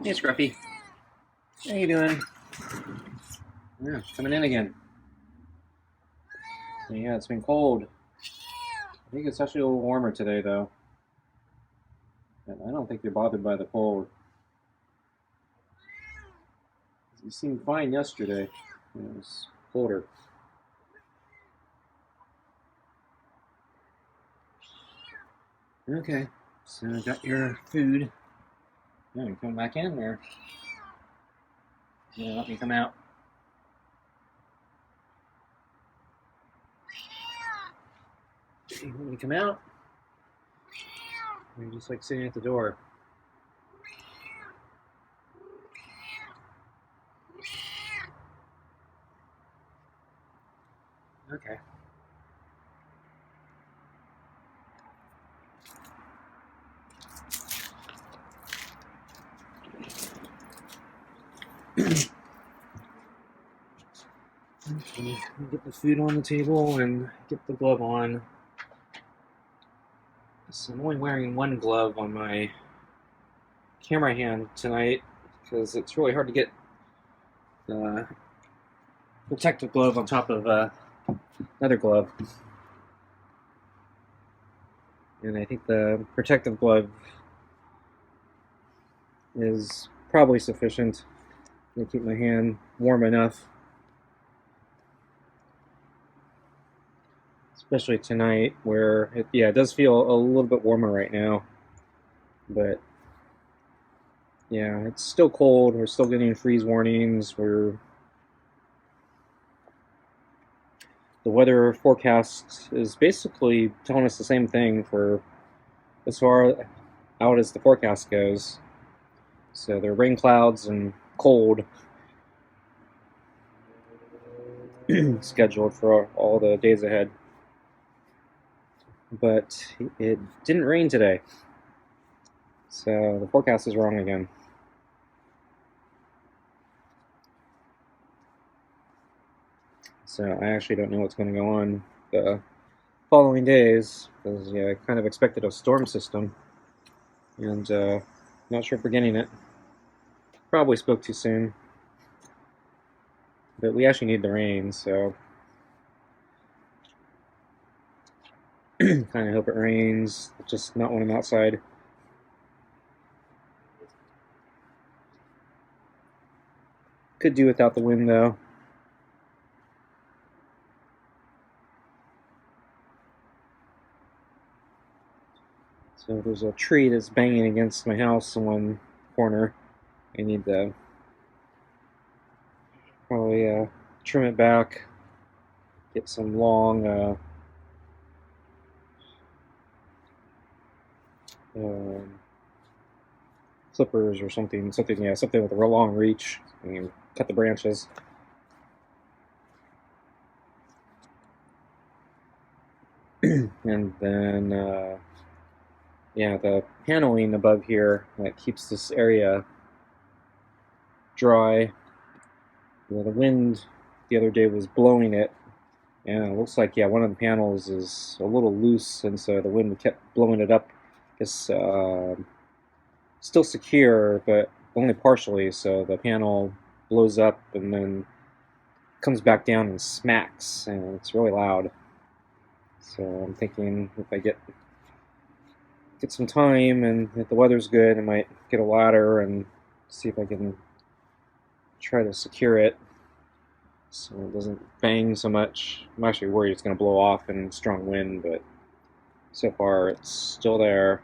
Hey, Scruffy. How you doing? Yeah, coming in again. Yeah, it's been cold. I think it's actually a little warmer today, though. And I don't think you're bothered by the cold. You seemed fine yesterday. It was colder. Okay, so I got your food. Yeah, you coming back in, or yeah, let me come out. Let me come out. You're just like sitting at the door. Okay. Okay, get the food on the table and get the glove on. So I'm only wearing one glove on my camera hand tonight because it's really hard to get the protective glove on top of another glove. And I think the protective glove is probably sufficient to keep my hand warm enough. Especially tonight where, it does feel a little bit warmer right now. But yeah, it's still cold. We're still getting freeze warnings. The weather forecast is basically telling us the same thing for as far out as the forecast goes. So there are rain clouds and cold scheduled for all the days ahead. But it didn't rain today. So the forecast is wrong again. So I actually don't know what's going to go on the following days because I kind of expected a storm system, and not sure if we're getting it. Probably spoke too soon, but we actually need the rain, so kind of hope it rains. Just not when I'm outside. Could do without the wind though. So there's a tree that's banging against my house in one corner. I need to probably trim it back, get some long clippers or something with a real long reach, and cut the branches. And then the paneling above here that keeps this area dry. The wind the other day was blowing it, and it looks like one of the panels is a little loose, and so the wind kept blowing it up. It's still secure, but only partially, so the panel blows up and then comes back down and smacks, and it's really loud. So I'm thinking if I get some time and if the weather's good, I might get a ladder and see if I can try to secure it so it doesn't bang so much. I'm actually worried it's going to blow off in strong wind, but so far it's still there.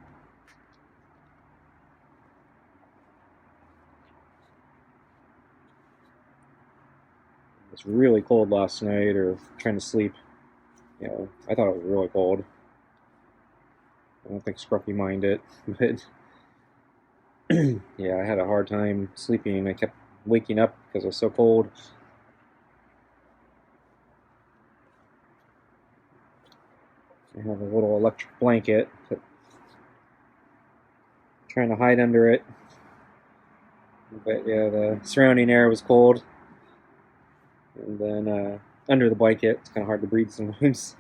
It was really cold last night, or trying to sleep. I thought it was really cold. I don't think Scruffy minded, but I had a hard time sleeping. I kept waking up because it was so cold. I have a little electric blanket, but trying to hide under it. But the surrounding air was cold. And then under the blanket, it's kind of hard to breathe sometimes.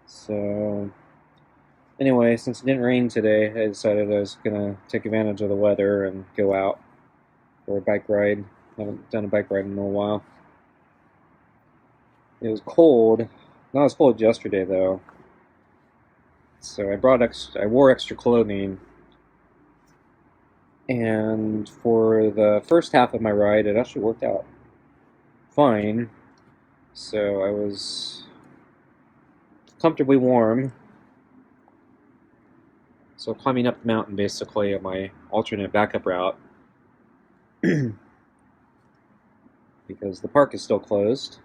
So anyway, since it didn't rain today, I decided I was gonna take advantage of the weather and go out for a bike ride. I haven't done a bike ride in a while. It was cold, not as cold as yesterday though. So I wore extra clothing, and for the first half of my ride, it actually worked out fine. So I was comfortably warm. So climbing up the mountain basically on my alternate backup route, because the park is still closed.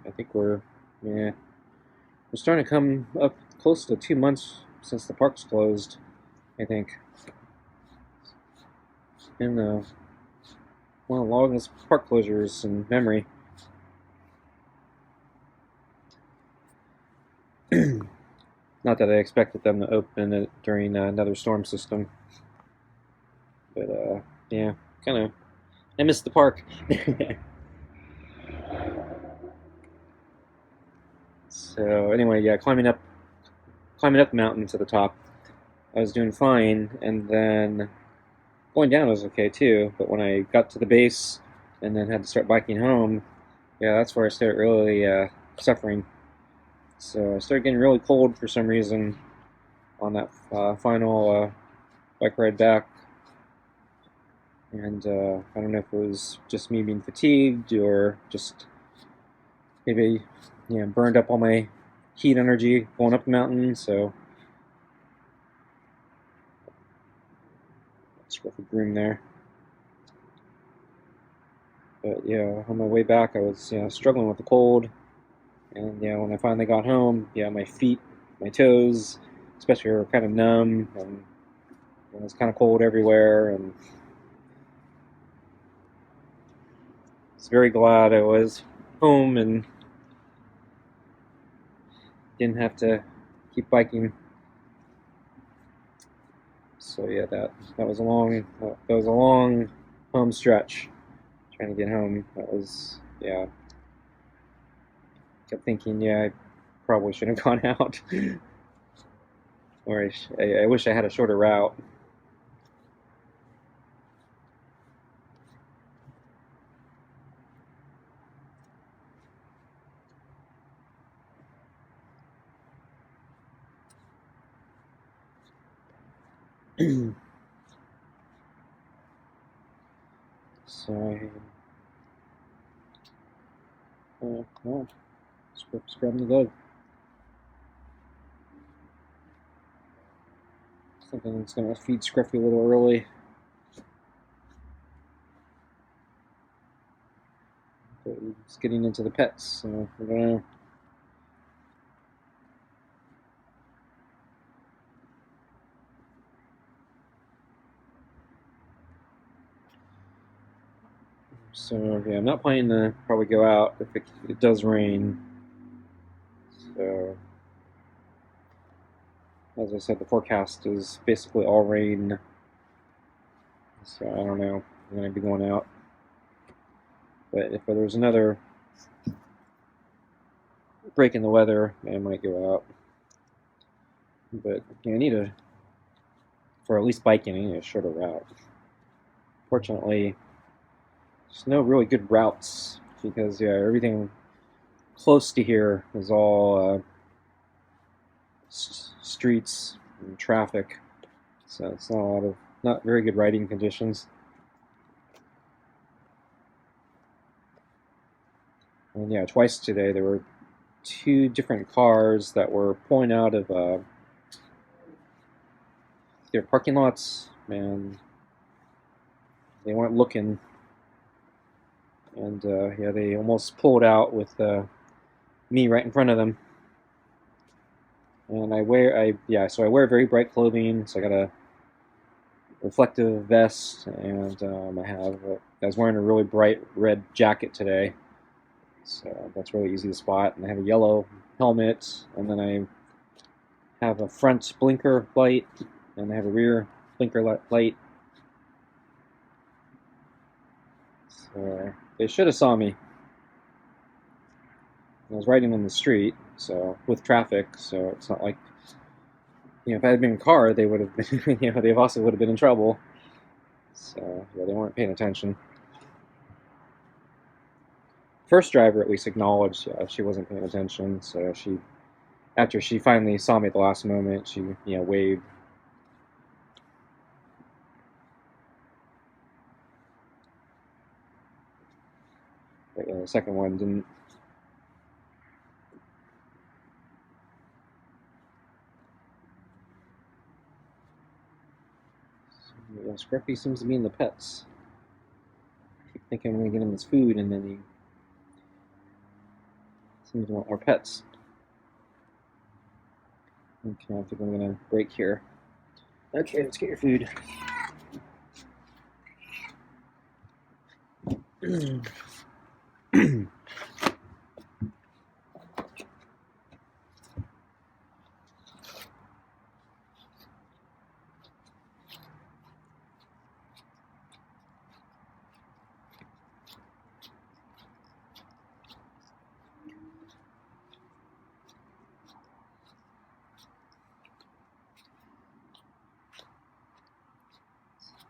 I think we're starting to come up close to 2 months since the park's closed, I think. It's been one of the longest park closures in memory. Not that I expected them to open it during another storm system, but yeah, kind of. I missed the park. So anyway, yeah, climbing up the mountain to the top, I was doing fine, and then going down was okay too. But when I got to the base and then had to start biking home, yeah, that's where I started really suffering. So I started getting really cold for some reason on that final bike ride back, and I don't know if it was just me being fatigued or just maybe burned up all my heat energy going up the mountain. So Scruffy groom there. But yeah, on my way back, I was struggling with the cold, and when I finally got home, my feet, my toes, especially, were kind of numb, and it was kind of cold everywhere, and I was very glad I was home and didn't have to keep biking. So yeah, that was a long home stretch trying to get home. That was kept thinking I probably should have gone out, or I wish I had a shorter route. So well, scrubbing the glove. Thinking it's gonna feed Scruffy a little early. But it's getting into the pets, so I don't know. So yeah, I'm not planning to probably go out if it does rain. So as I said, the forecast is basically all rain. So I don't know. I'm gonna be going out. But if there's another break in the weather, I might go out. But I need for at least biking, I need a shorter route. Fortunately, there's no really good routes because everything close to here is all streets and traffic, so it's not very good riding conditions. And twice today there were two different cars that were pulling out of their parking lots, and they weren't looking, and they almost pulled out with me right in front of them. And I wear very bright clothing, so I got a reflective vest, and I was wearing a really bright red jacket today, so that's really easy to spot. And I have a yellow helmet, and then I have a front blinker light, and I have a rear blinker light. So They should have saw me. I was riding on the street, so with traffic, so it's not like, if I had been in a car, they would have been, they also would have been in trouble. So yeah, they weren't paying attention. First driver at least acknowledged, she wasn't paying attention. So after she finally saw me at the last moment, she waved. But the second one didn't. So, Scruffy seems to be in the pets. I keep thinking I'm gonna get him his food, and then he seems to want more pets. Okay, I think I'm gonna break here. Okay, let's get your food.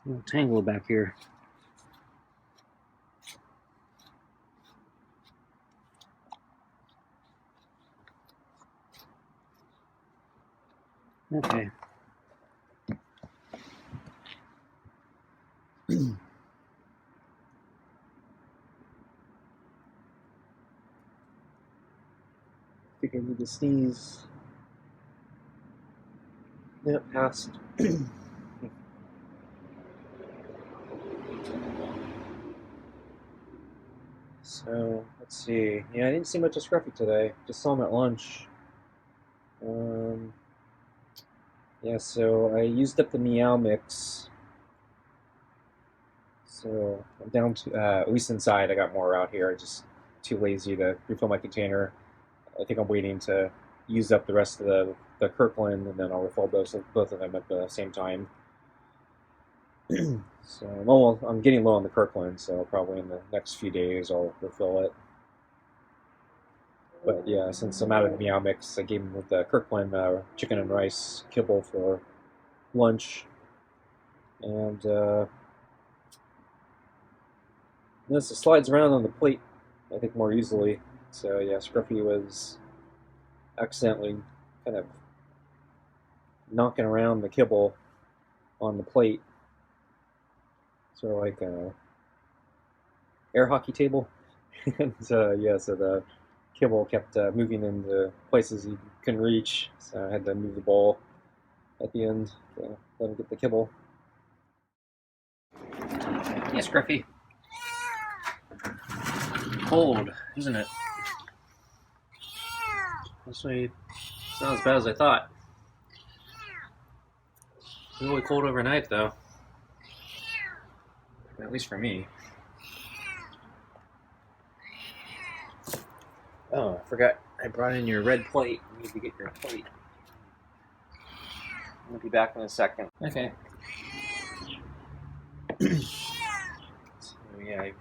A little tangled back here. Okay. I think I need to sneeze. Yep, passed. So, let's see. Yeah, I didn't see much of Scruffy today. Just saw him at lunch. Yeah, so I used up the Meow mix. So, I'm down to, at least inside, I got more out here. Just too lazy to refill my container. I think I'm waiting to use up the rest of the Kirkland, and then I'll refill both of them at the same time. So I'm getting low on the Kirkland, so probably in the next few days I'll refill it. But yeah, since I'm out of the Meow mix, I gave him with the Kirkland chicken and rice kibble for lunch, and this slides around on the plate, I think, more easily. So yeah, Scruffy was accidentally kind of knocking around the kibble on the plate, sort of like a air hockey table. And yeah, so the kibble kept moving into places he couldn't reach, so I had to move the ball at the end to let him get the kibble. Yeah, Scruffy. Cold, isn't it? Actually, it's not as bad as I thought. It's really cold overnight, though. At least for me. Oh, I forgot. I brought in your red plate. You need to get your plate. I'll be back in a second. Okay. So yeah, I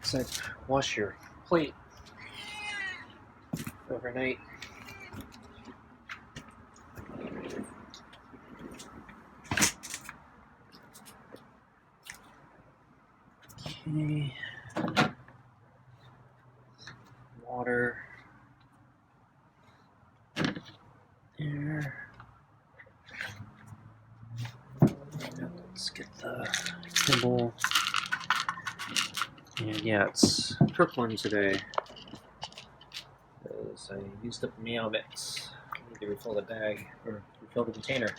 said wash your plate overnight. Okay. Water. There. Let's get the kibble. And yeah, it's Kirkland today, because I used up the Meow mix. I need to refill the bag, or refill the container.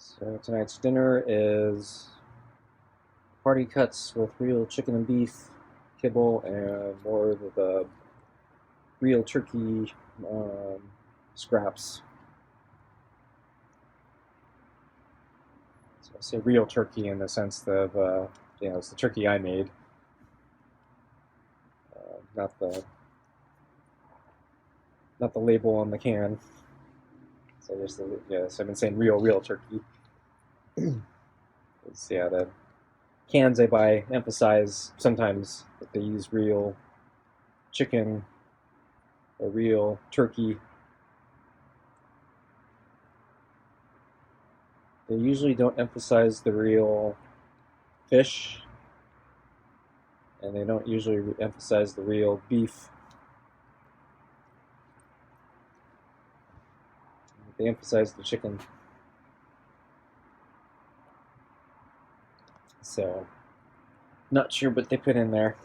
So tonight's dinner is party cuts with real chicken and beef, kibble, and more of the real turkey scraps. So I say real turkey in the sense of, it's the turkey I made, not the label on the can. So just so I've been saying real turkey. The cans I buy emphasize sometimes that they use real chicken or real turkey. They usually don't emphasize the real fish, and they don't usually emphasize the real beef. They emphasize the chicken. So, not sure what they put in there.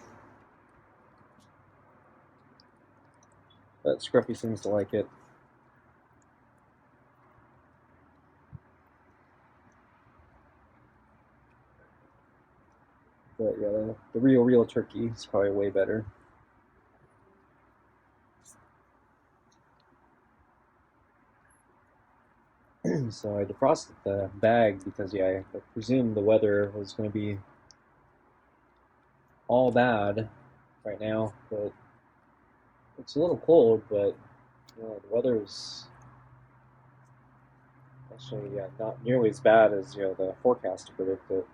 But Scruffy seems to like it. But yeah, the real turkey is probably way better. So I defrosted the bag because I presumed the weather was going to be all bad right now, but it's a little cold, but the weather is actually not nearly as bad as the forecast predicted.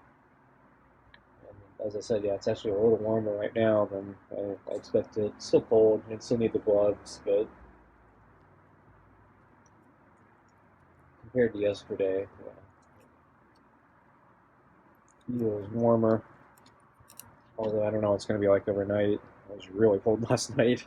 And as I said, it's actually a little warmer right now than I expected. It's still cold, and still need the gloves, but compared to yesterday, it feels warmer. Although I don't know what it's going to be like overnight. It was really cold last night.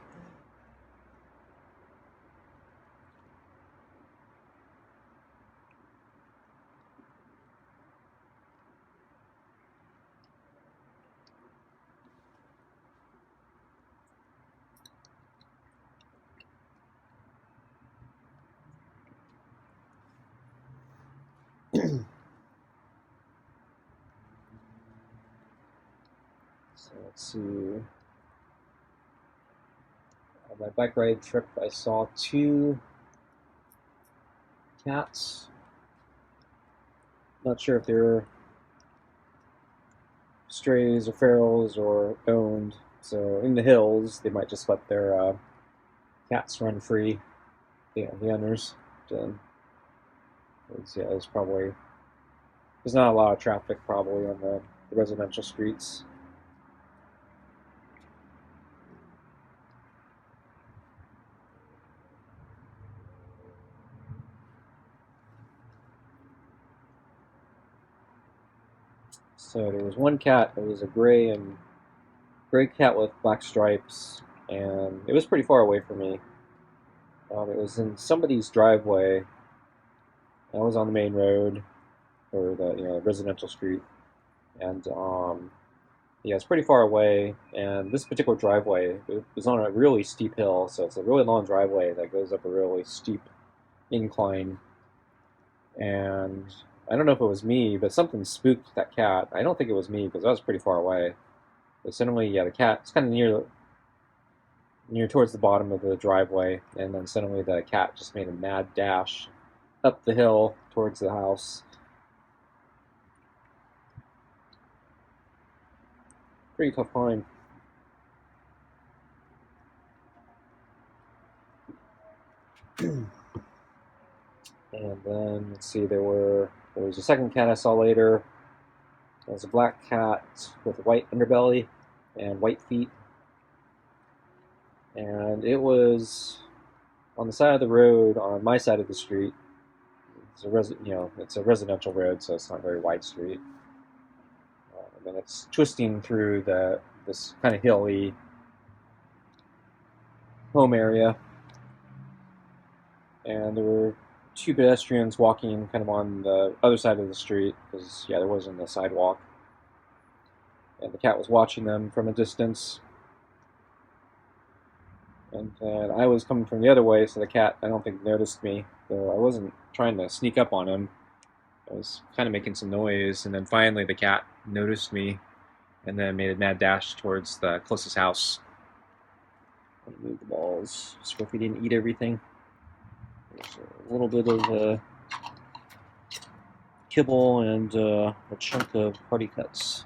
So let's see. On my bike ride trip, I saw 2 cats. Not sure if they're strays or ferals or owned. So in the hills, they might just let their cats run free. The owners. There's not a lot of traffic probably on the residential streets. So there was one cat. It was a gray cat with black stripes, and it was pretty far away from me. It was in somebody's driveway. I was on the main road, or the residential street, and it's pretty far away. And this particular driveway, it was on a really steep hill, so it's a really long driveway that goes up a really steep incline. And I don't know if it was me, but something spooked that cat. I don't think it was me because I was pretty far away. But suddenly, the cat, it's kind of near towards the bottom of the driveway, and then suddenly the cat just made a mad dash up the hill towards the house. Pretty tough climb. And then let's see, there was a second cat I saw later. It was a black cat with a white underbelly and white feet, and it was on the side of the road on my side of the street. It's a residential road, so it's not a very wide street. And then it's twisting through this kind of hilly home area, and there were 2 pedestrians walking kind of on the other side of the street because there wasn't a sidewalk, and the cat was watching them from a distance. And I was coming from the other way, so the cat, I don't think, noticed me. Though I wasn't trying to sneak up on him. I was kind of making some noise, and then finally the cat noticed me and then made a mad dash towards the closest house. I'm gonna move the balls. Scruffy didn't eat everything. There's a little bit of kibble and a chunk of party cuts.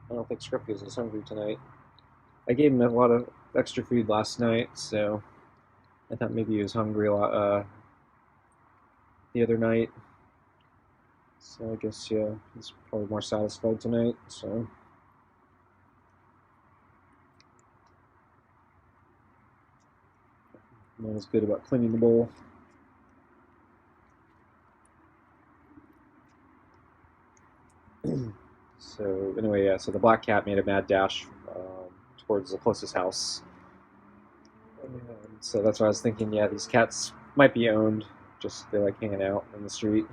I don't think Scruffy is hungry tonight. I gave him a lot of extra food last night, so I thought maybe he was hungry a lot the other night. So I guess, yeah, he's probably more satisfied tonight, so. Not as good about cleaning the bowl. So anyway, yeah, so the black cat made a mad dash towards the closest house. And so that's why I was thinking, yeah, these cats might be owned, just they like hanging out in the street.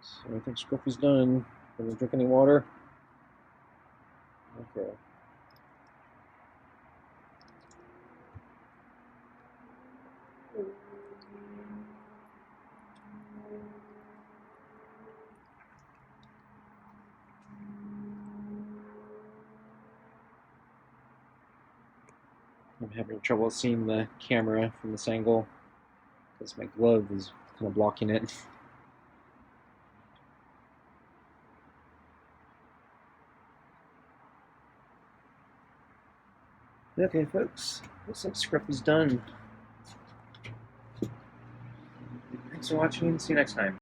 So I think Scruffy's done. Gonna drink any water? Okay. I'm having trouble seeing the camera from this angle because my glove is kind of blocking it. Okay, folks, looks like Scruffy's done. Thanks for watching, see you next time.